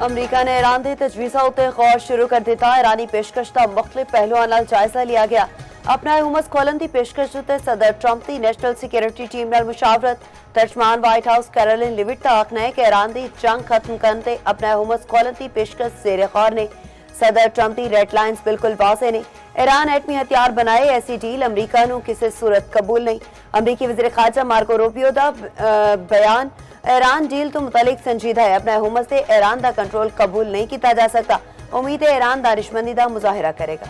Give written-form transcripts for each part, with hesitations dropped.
अमरीका ने ईरान के तजवीज़ों उत्ते गौर शुरू कर दिता। ईरानी पेशकश का मुख्तलिफ पहलुओं नाल जायजा लिया गया। अपना हुकूमत खोलन की पेशकश उत्ते सदर ट्रंप की नेशनल सिक्योरिटी टीम नाल मुशावरत। तर्जमान व्हाइट हाउस कैरोलिन लिविट का आखना है कि ईरान की जंग खत्म करने ते अपना हुकूमत खोलन की पेशकश ज़ेरे गौर ने। सदर ट्रंप की रेड लाइन्स बिल्कुल वाज़ेह ने। ईरान एटमी हथियार बनाए ऐसी डील अमरीका नूं किसी सूरत कबूल नहीं। अमरीकी वज़ीर ख़ारजा मार्को रूबियो का बयान ईरान डील तो मुतलिक संजीदा है। अपना हुकूमत से ईरान का कंट्रोल कबूल नहीं किया जा सकता। उम्मीद है ईरान दानिशमंदी का मुजाहरा करेगा।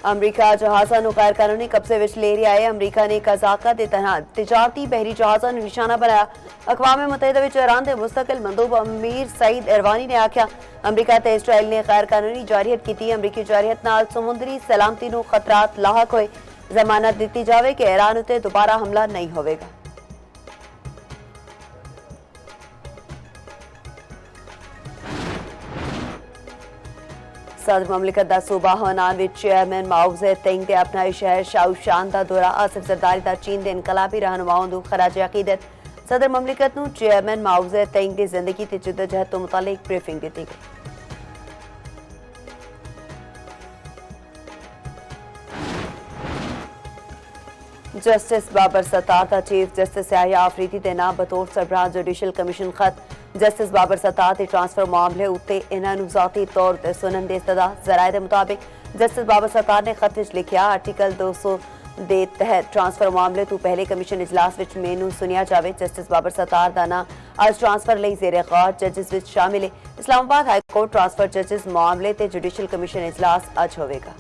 अमरीका जहाज़ां नूं गैर कानूनी कब्जे विच ले रहा है। अमरीका ने कज़ाका दे तहत तिजारती बहरी जहाज़ां नूं निशाना बनाया। अक़वाम मुत्तहिदा विच ईरान के मुस्तकिल मंदूब अमीर सईद इरवानी ने आख्या अमरीका ते इसराइल ने गैर कानूनी जारियत की। अमरीकी जारियत नाल समुद्री सलामती नूं खतरात लाहक होए। जमानत दी जाए कि ईरान उत्ते दोबारा हमला नहीं होगा। सदर ममलिकत का सूबा हनान विच चेयरमैन माओ ज़ेडुंग ते अपना शहर शाओशान का दौरा। आसिफ जरदारी का चीन के इनकलाबी रहनुमाओं को खराज अकीदत। सदर ममलिकत नूं चेयरमैन माओ ज़ेडुंग की जिंदगी ते जद्दोजहद तो मुतालिक ब्रीफिंग दी गई। जस्टिस बाबर सत्तार का चीफ जस्टिस याहिया आफरीदी के नाम बतौर सरबराह जुडिशल कमीशन खत। जस्टिस बाबर सत्तार के ट्रांसफर मामले उत्ते इन्होंने जाती तौर पर सुनन की इस्तदा। जराए के मुताबिक जस्टिस बाबर सत्तार ने खत विच लिखा आर्टिकल 200 के तहत ट्रांसफर मामले तो पहले कमीशन इजलास विच मैनू सुनिया जाए। जस्टिस बाबर सत्तार का नाम अज ट्रांसफर लई ज़ेरे गौर जजिस विच शामिल है। इस्लामाबाद हाईकोर्ट ट्रांसफर जजिस मामले ते जुडिशल कमीशन इजलास अज होगा।